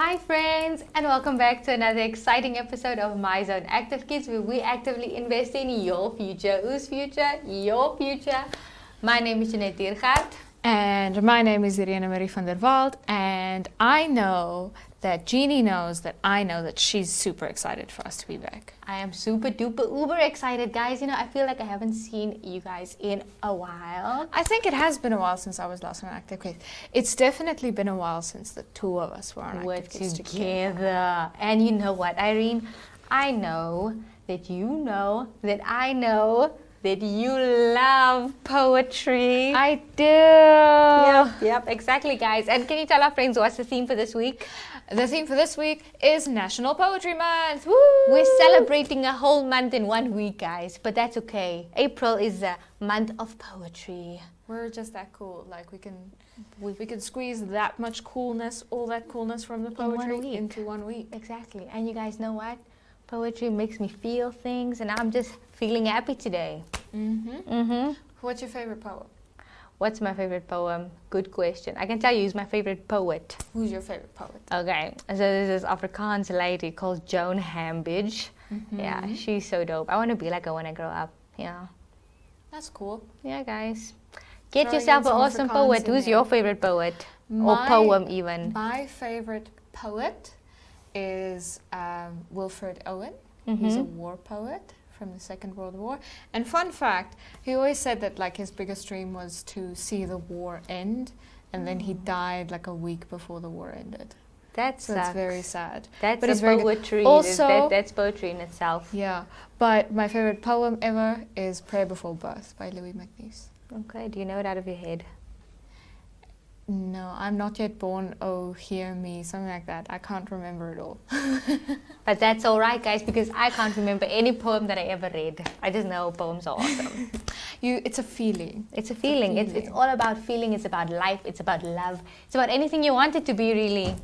Hi friends, and welcome back to another exciting episode of My Zone Active Kids, where we actively invest in your future. Whose future? Your future. My name is Jeanette Diergaard. And my name is Irene Marie van der Wald, and I know that Jeannie knows that I know that she's super excited for us to be back. I am super duper uber excited, guys. You know, I feel like I haven't seen you guys in a while. I think it has been a while since I was last on Active Kids. It's definitely been a while since the two of us were on Active Kids together. And you know what, Irene? I know that you know that I know that you love poetry. I do. Yep, exactly, guys. And can you tell our friends what's the theme for this week? The theme for this week is National Poetry Month. Woo! We're celebrating a whole month in 1 week, guys, but that's okay. April is a month of poetry. We're just that cool. Like we can squeeze that much coolness, all that coolness from the poetry into 1 week. Exactly. And you guys know what? Poetry makes me feel things, and I'm just feeling happy today. What's your favorite poem? What's my favorite poem? Good question. I can tell you who's my favorite poet. Who's your favorite poet? Okay, so there's this Afrikaans lady called Joan Hambidge. Yeah, she's so dope. I want to be like her when I grow up. Yeah. That's cool. Yeah, guys. Get yourself an awesome poet. Who's your favorite poet? Or poem even? My favorite poet is Wilfred Owen. He's a war poet from the Second World War. And fun fact, he always said that like his biggest dream was to see the war end, and then he died like a week before the war ended. That's very sad. That's but it's poetry. Also, that's poetry in itself. Yeah, but my favorite poem ever is Prayer Before Birth by Louis MacNeice. Okay, do you know it out of your head? No, I'm not yet born, oh, hear me, something like that. I can't remember it all. But that's all right, guys, because I can't remember any poem that I ever read. I just know poems are awesome. It's a feeling. It's a feeling. It's all about feeling. It's about life. It's about love. It's about anything you want it to be, really.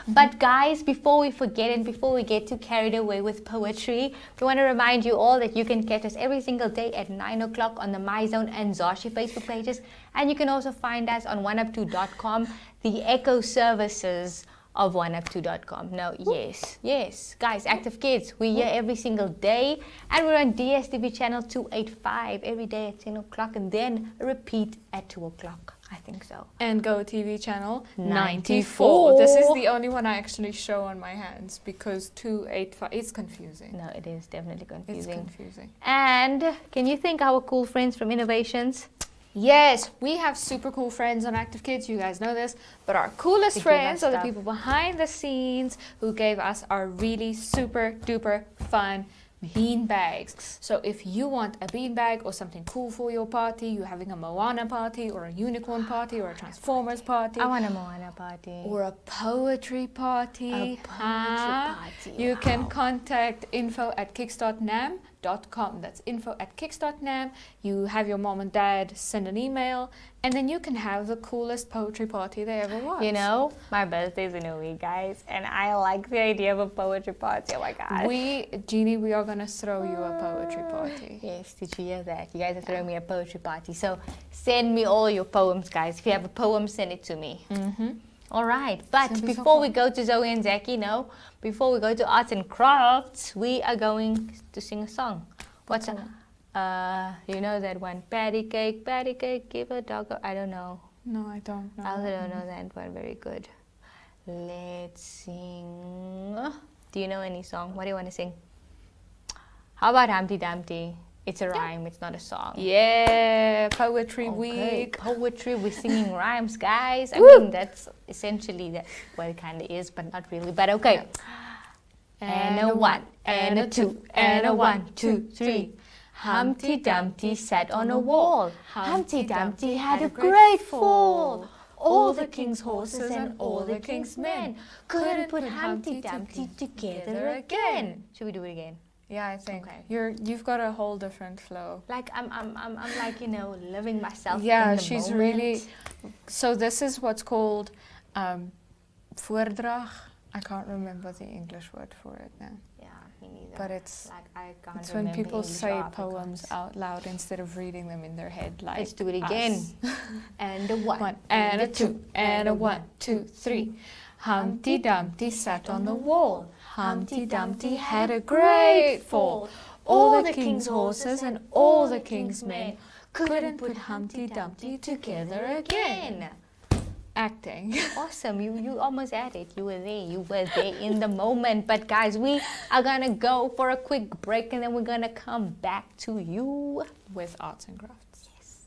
But guys, before we forget and before we get too carried away with poetry, we want to remind you all that you can catch us every single day at 9 o'clock on the MyZone and Zashi Facebook pages. And you can also find us on oneup2.com, the echo services of oneup2.com. No, yes. Guys, Active Kids, we're here every single day. And we're on DSTV channel 285 every day at 10 o'clock and then a repeat at 2 o'clock. I think so. And Go TV channel 94. This is the only one I actually show on my hands because 285 is confusing. No, it is definitely confusing. It's confusing. And can you think our cool friends from Innovations? Yes, we have super cool friends on Active Kids, you guys know this, but our coolest friends are the people behind the scenes who gave us our really super duper fun bean bags. So if you want a bean bag or something cool for your party, you're having a Moana party or a unicorn party or a Transformers party. I want a Moana party. Or a poetry party. You can contact info@kickstartnam.com. That's info@kickstartnam. You have your mom and dad send an email, and then you can have the coolest poetry party they ever want. You know, my birthday's in a week, guys, and I like the idea of a poetry party. Oh my god. Jeannie, we are gonna throw you a poetry party. Yes, did you hear that? You guys are throwing me a poetry party. So send me all your poems, guys. If you have a poem, send it to me. All right, but before we go to Zoey and Zacky, before we go to arts and crafts, we are going to sing a song. What's a you know that one? Patty cake, give a dog I don't know. No, I don't know. I don't know that one very good. Let's sing. Do you know any song? What do you want to sing? How about Humpty Dumpty? It's a rhyme, it's not a song. Yeah, poetry week. Poetry, we're singing rhymes, guys. I mean, that's essentially what it kind of is, but not really. But okay. Yeah. And a 1, and a 2, and a 1, 2, 3. Humpty Dumpty sat on a wall. Humpty Dumpty had a great fall. All the king's horses and all the king's men couldn't put Humpty Dumpty together again. Should we do it again? Yeah, I think you've got a whole different flow. Like I'm like, you know, living myself. Yeah, in the she's moment. really. So this is what's called voordrag. I can't remember the English word for it now. Yeah, me neither. But it's like I can't. It's when people say poems out loud instead of reading them in their head. Like let's do it again. And a 1, and a 2, and a 1, 2, 3. Humpty Dumpty sat on the wall. Humpty Dumpty had a great fall. All the king's horses and all the king's men couldn't put Humpty Dumpty together again. Acting. Awesome. You almost had it. You were there. You were there in the moment. But guys, we are going to go for a quick break and then we're going to come back to you with arts and crafts. Yes.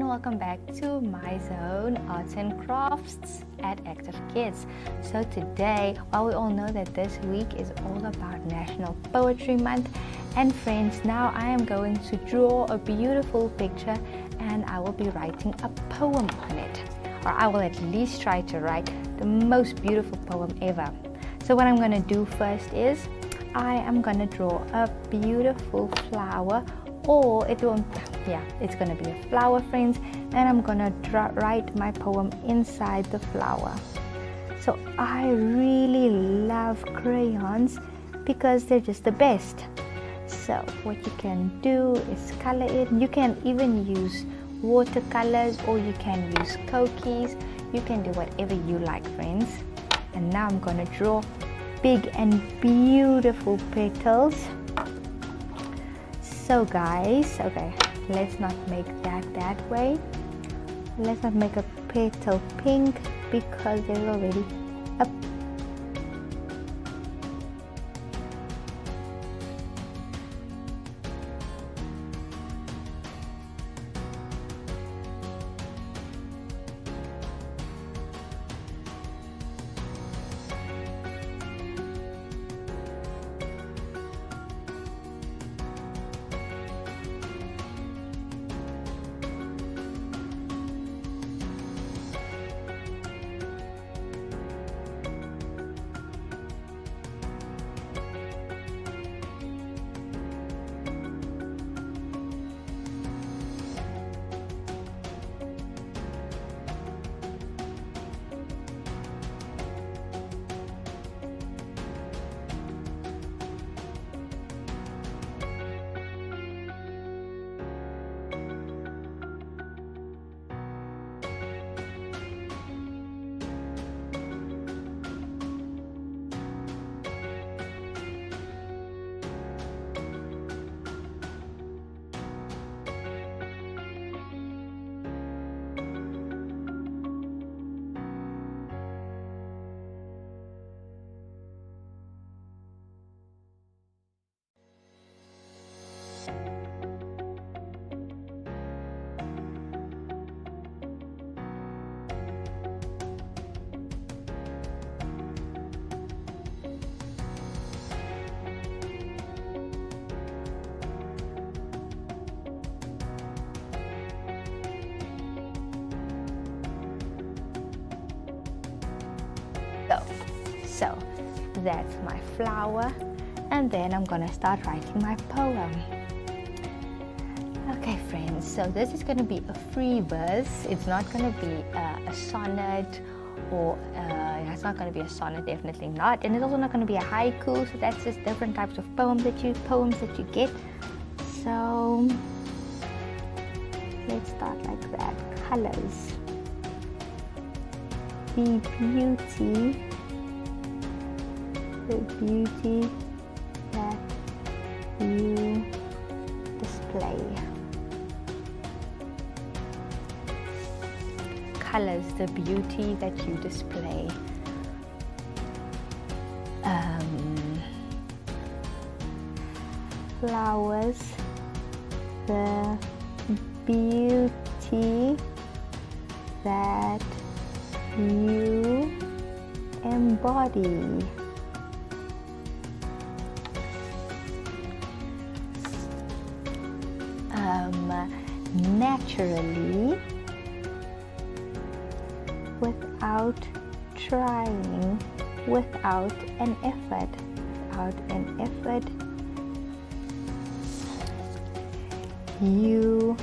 Welcome back to my zone, arts and crafts at Active Kids. So today, while we all know that this week is all about National Poetry Month, and friends, now I am going to draw a beautiful picture and I will be writing a poem on it, or I will at least try to write the most beautiful poem ever. So what I'm going to do first is I am going to draw a beautiful flower, or it's going to be a flower, friends, and I'm going to write my poem inside the flower. So I really love crayons because they're just the best. So what you can do is color it. You can even use watercolors, or you can use Cokies. You can do whatever you like, friends. And now I'm going to draw big and beautiful petals. So guys, okay, let's not make that way. Let's not make a petal pink because there's already a So that's my flower, and then I'm gonna start writing my poem. Okay friends, so this is gonna be a free verse. It's not gonna be a sonnet, or it's not gonna be a sonnet, definitely not, and it's also not gonna be a haiku. So that's just different types of poems that you get. So let's start like that. Colors. The beauty that you display. Colors, the beauty that you display. Flowers, the beauty that you embody. Naturally, without trying, without an effort, you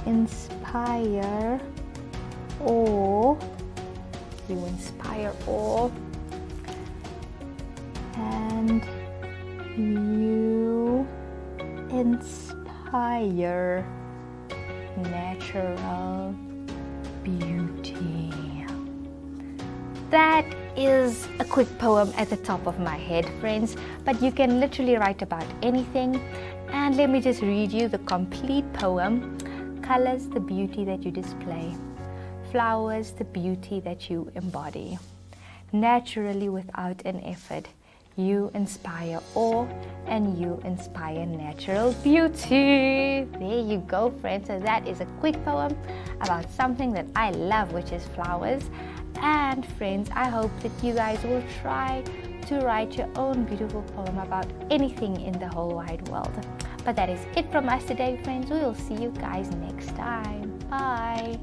inspire awe, and you inspire natural beauty. That is a quick poem at the top of my head, friends, but you can literally write about anything. And let me just read you the complete poem. Colors, the beauty that you display. Flowers, the beauty that you embody. Naturally, without an effort, you inspire awe and you inspire natural beauty. There you go, friends. So that is a quick poem about something that I love, which is flowers. And friends, I hope that you guys will try to write your own beautiful poem about anything in the whole wide world. But that is it from us today, friends. We will see you guys next time. Bye.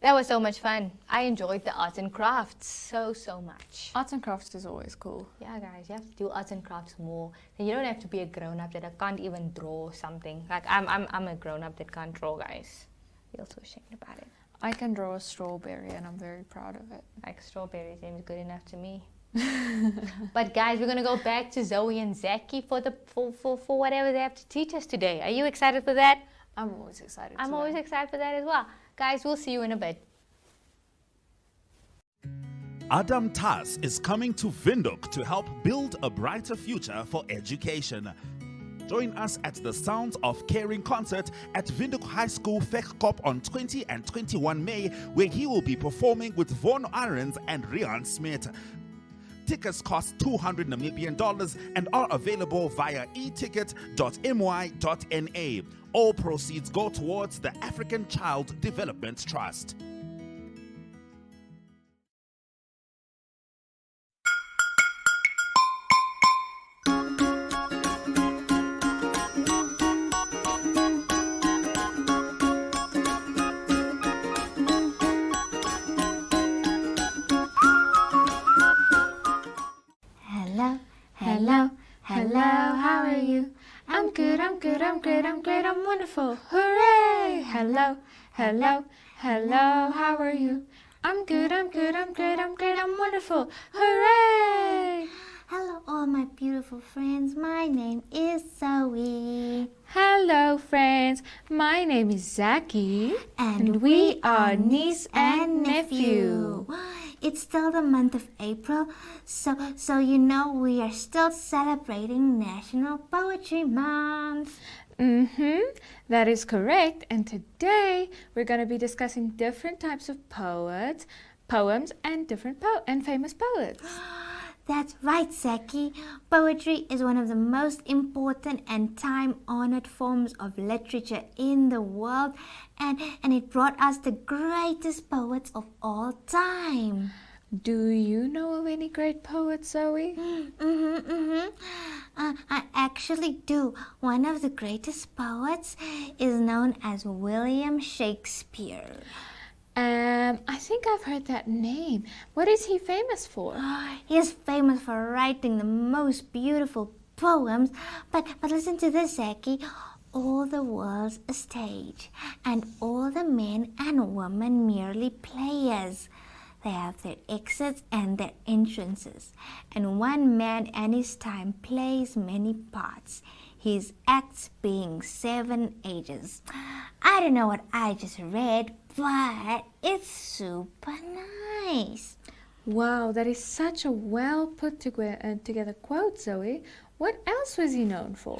That was so much fun. I enjoyed the arts and crafts so much. Arts and crafts is always cool. Yeah, guys, you have to do arts and crafts more. Then you don't have to be a grown-up that I can't even draw something. Like I'm a grown-up that can't draw, guys. I feel so ashamed about it. I can draw a strawberry and I'm very proud of it. Like strawberry seems good enough to me. But guys, we're gonna go back to Zoey and Zacky for whatever they have to teach us today. Are you excited for that? I'm always excited. I'm always excited for that as well. Guys, we'll see you in a bit. Adam Tas is coming to Windhoek to help build a brighter future for education. Join us at the Sounds of Caring concert at Windhoek High School Vegkop on 20 and 21 May, where he will be performing with Von Arends and Rian Smith. Tickets cost $200 Namibian and are available via eticket.my.na. All proceeds go towards the African Child Development Trust. Hello, how are you? I'm good, I'm wonderful. Hooray! Hello, how are you? I'm good, I'm wonderful. Hooray! Hello all my beautiful friends, my name is Zoe. Hello friends, my name is Zacky. And we are niece and nephew. It's still the month of April, so you know we are still celebrating National Poetry Month. That is correct. And today we're going to be discussing different types of poems, and different and famous poets. That's right, Zacky. Poetry is one of the most important and time-honored forms of literature in the world, and it brought us the greatest poets of all time. Do you know of any great poets, Zoe? I actually do. One of the greatest poets is known as William Shakespeare. I think I've heard that name. What is he famous for? He is famous for writing the most beautiful poems, but listen to this, Zacky. All the world's a stage, and all the men and women merely players. They have their exits and their entrances, and one man and his time plays many parts, his acts being 7 ages. I don't know what I just read, but it's super nice. Wow, that is such a well put together quote, Zoe. What else was he known for?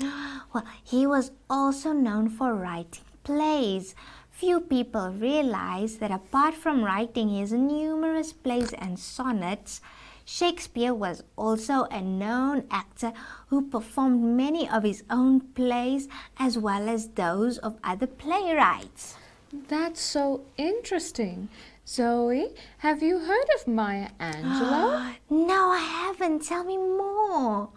Well, he was also known for writing plays. Few people realize that apart from writing his numerous plays and sonnets, Shakespeare was also a known actor who performed many of his own plays as well as those of other playwrights. That's so interesting. Zoe, have you heard of Maya Angelou? No, I haven't. Tell me more.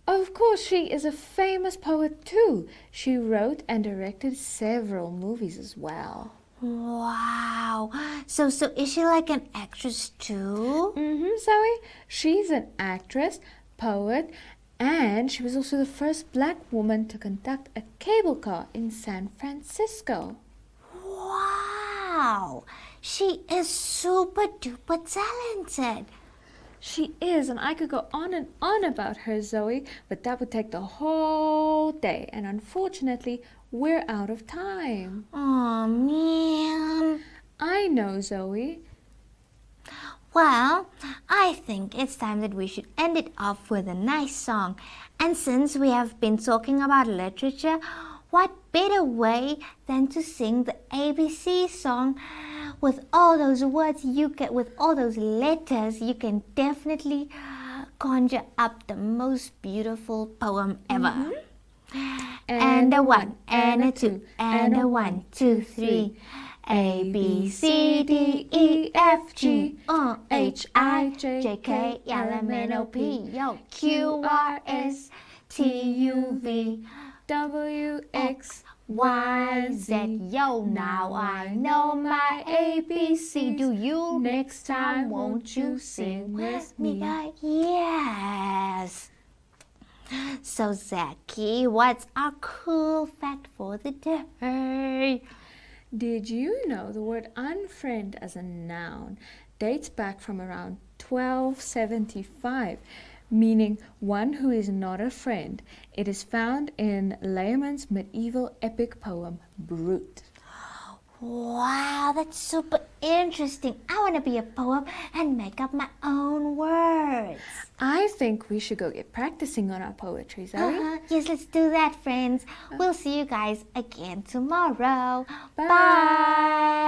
Of course, she is a famous poet too. She wrote and directed several movies as well. Wow. So is she like an actress too? Zoe. She's an actress, poet, and she was also the first black woman to conduct a cable car in San Francisco. Wow. She is super duper talented. She is, and I could go on and on about her, Zoe, but that would take the whole day, and unfortunately, we're out of time. Oh, man. I know, Zoe. Well, I think it's time that we should end it off with a nice song. And since we have been talking about literature, what better way than to sing the ABC song? With all those words with all those letters, you can definitely conjure up the most beautiful poem ever. And a 1, and a 2, and a 1, 2, 3. A, B, C, D, E, F, G, H, I, J, K, L, M, N, O, P, Q, R, S, T, U, V, W, X, Y, Z. Yo, now I know my ABC. Do you? Next time, won't you sing with me? Yes. So, Zacky, what's our cool fact for the day? Did you know the word unfriend as a noun dates back from around 1275, meaning one who is not a friend? It is found in Layman's medieval epic poem, Brut. Wow, that's super interesting. I want to be a poem and make up my own words. I think we should go get practicing on our poetry, Zoe. Yes, let's do that, friends. We'll see you guys again tomorrow. Bye.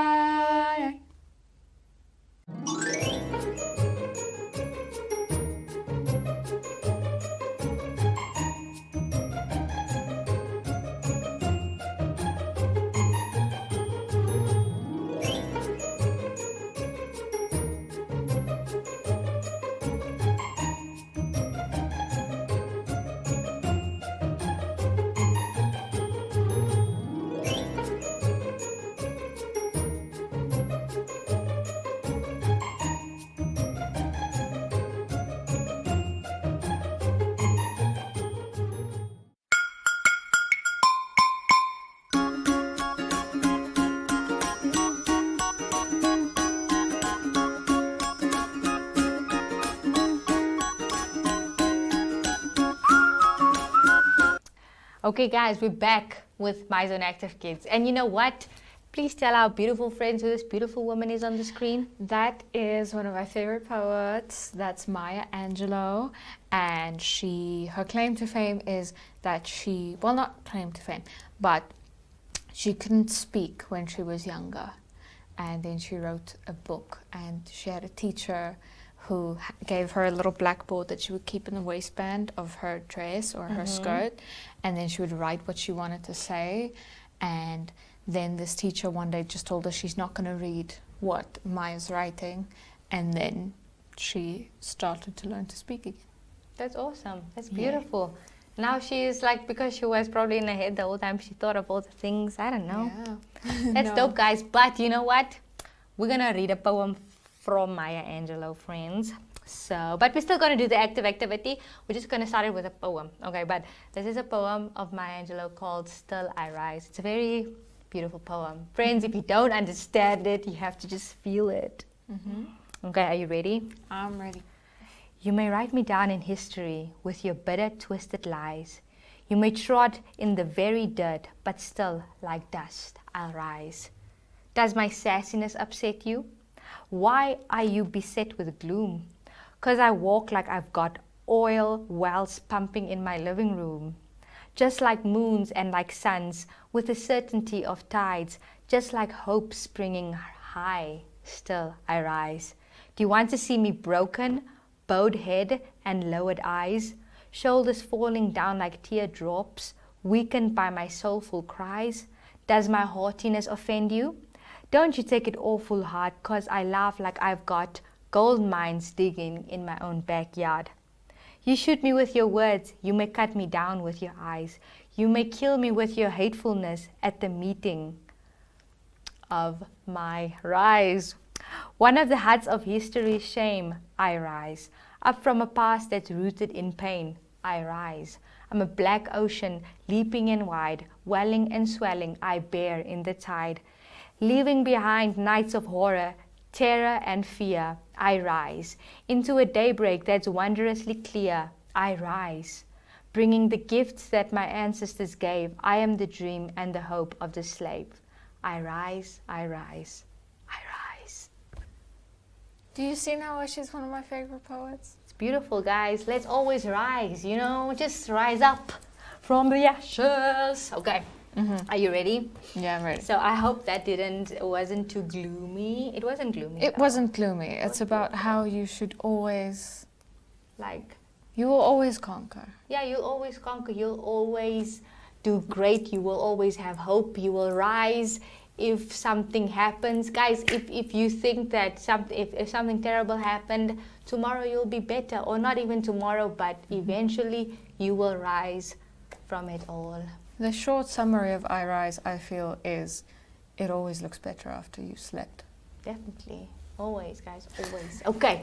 Okay, guys, we're back with My Zone Active Kids. And you know what? Please tell our beautiful friends who this beautiful woman is on the screen. That is one of my favorite poets. That's Maya Angelou. And her claim to fame is that not claim to fame, but she couldn't speak when she was younger. And then she wrote a book, and she had a teacher who gave her a little blackboard that she would keep in the waistband of her dress or her skirt, and then she would write what she wanted to say. And then this teacher one day just told her she's not going to read what Maya's writing, and then she started to learn to speak again. That's awesome. That's beautiful. Now she's like, because she was probably in her head the whole time, she thought of all the things. I don't know. Yeah. That's dope, guys. But you know what? We're going to read a poem from Maya Angelou, friends. But we're still going to do the active activity. We're just going to start it with a poem. Okay, but this is a poem of Maya Angelou called Still I Rise. It's a very beautiful poem. Friends, if you don't understand it, you have to just feel it. Okay, are you ready? I'm ready. You may write me down in history with your bitter, twisted lies. You may trod in the very dirt, but still, like dust, I'll rise. Does my sassiness upset you? Why are you beset with gloom? 'Cause I walk like I've got oil wells pumping in my living room. Just like moons and like suns, with the certainty of tides, just like hope springing high, still I rise. Do you want to see me broken, bowed head and lowered eyes, shoulders falling down like teardrops, weakened by my soulful cries? Does my haughtiness offend you? Don't you take it awful hard, 'cause I laugh like I've got gold mines digging in my own backyard. You shoot me with your words, you may cut me down with your eyes, you may kill me with your hatefulness at the meeting of my rise. One of the huts of history's shame, I rise. Up from a past that's rooted in pain, I rise. I'm a black ocean, leaping and wide, welling and swelling, I bear in the tide. Leaving behind nights of horror, terror and fear, I rise. Into a daybreak that's wondrously clear, I rise. Bringing the gifts that my ancestors gave, I am the dream and the hope of the slave. I rise, I rise, I rise. Do you see now why she's one of my favorite poets? It's beautiful, guys. Let's always rise, you know, just rise up from the ashes. Okay. Are you ready? Yeah, I'm ready. So I hope that wasn't too gloomy. It wasn't gloomy. It wasn't gloomy. It's about how you should always, like, you will always conquer. yeah, you'll always conquer. You'll always do great. You will always have hope. You will rise if something happens. Guys, if you think that if something terrible happened, tomorrow you'll be better. Or not even tomorrow, but eventually you will rise from it all. The short summary of I Rise, I feel, is it always looks better after you slept. Definitely. Always, guys. Always. Okay.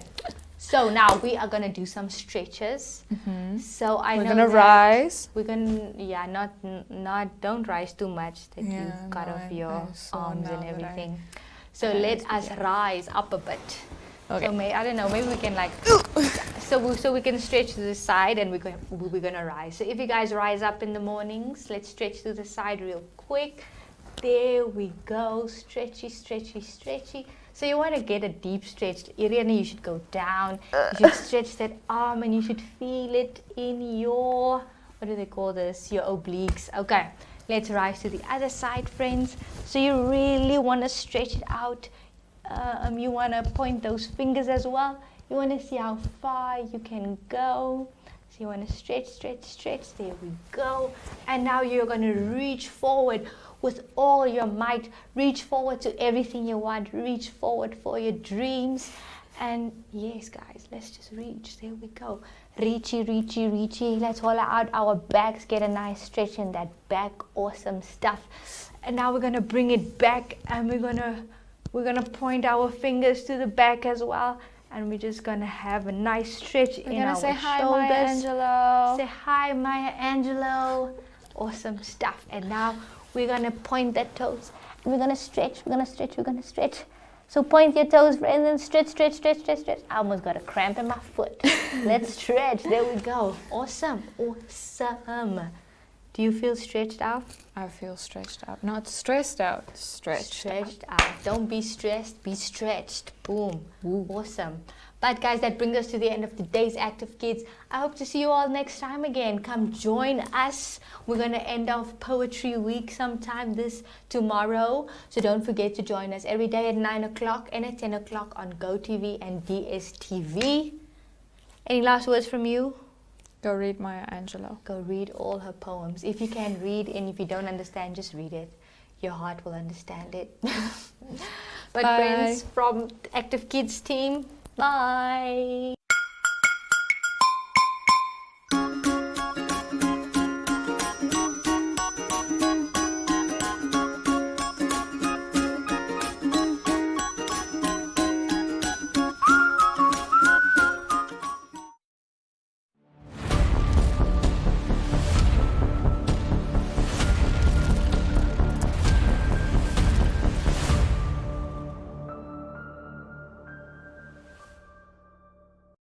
So now we are going to do some stretches. So We're gonna rise. We're going to, yeah, not, don't rise too much that Yeah, you cut no, off your I saw arms now and that everything. So that let is us big. rise up a bit. Okay. So I don't know, maybe we can like, so we can stretch to the side and we're going to rise. So if you guys rise up in the mornings, let's stretch to the side real quick. There we go. Stretchy, stretchy, stretchy. So you want to get a deep stretch. Irene, you should go down. You should stretch that arm and you should feel it in your, what do they call this? Your obliques. Okay, let's rise to the other side, friends. So you really want to stretch it out. You want to point those fingers as well. You want to see how far you can go. So you want to stretch, stretch, stretch. There we go. And now you're going to reach forward with all your might. Reach forward to everything you want. Reach forward for your dreams. And yes, guys, let's just reach. There we go. Reachy, reachy, reachy. Let's hollow out our backs. Get a nice stretch in that back. Awesome stuff. And now we're going to bring it back and we're going to point our fingers to the back as well. And we're just going to have a nice stretch in our shoulders. Say hi, Maya Angelou. Say hi, Maya Angelou. Awesome stuff. And now we're going to point the toes. And we're going to stretch. We're going to stretch. We're going to stretch. So point your toes, friends, and stretch, stretch, stretch, stretch, stretch. I almost got a cramp in my foot. Let's stretch. There we go. Awesome. Awesome. Do you feel stretched out? I feel stretched out. Not stressed out. Stretched out. Don't be stressed. Be stretched. Boom. Woo. Awesome. But guys, that brings us to the end of today's Active Kids. I hope to see you all next time again. Come join us. We're going to end off Poetry Week sometime tomorrow. So don't forget to join us every day at 9 o'clock and at 10 o'clock on GoTV and DSTV. Any last words from you? Go read Maya Angelou. Go read all her poems. If you can read and if you don't understand, just read it. Your heart will understand it. But Bye. friends, from Active Kids team, bye.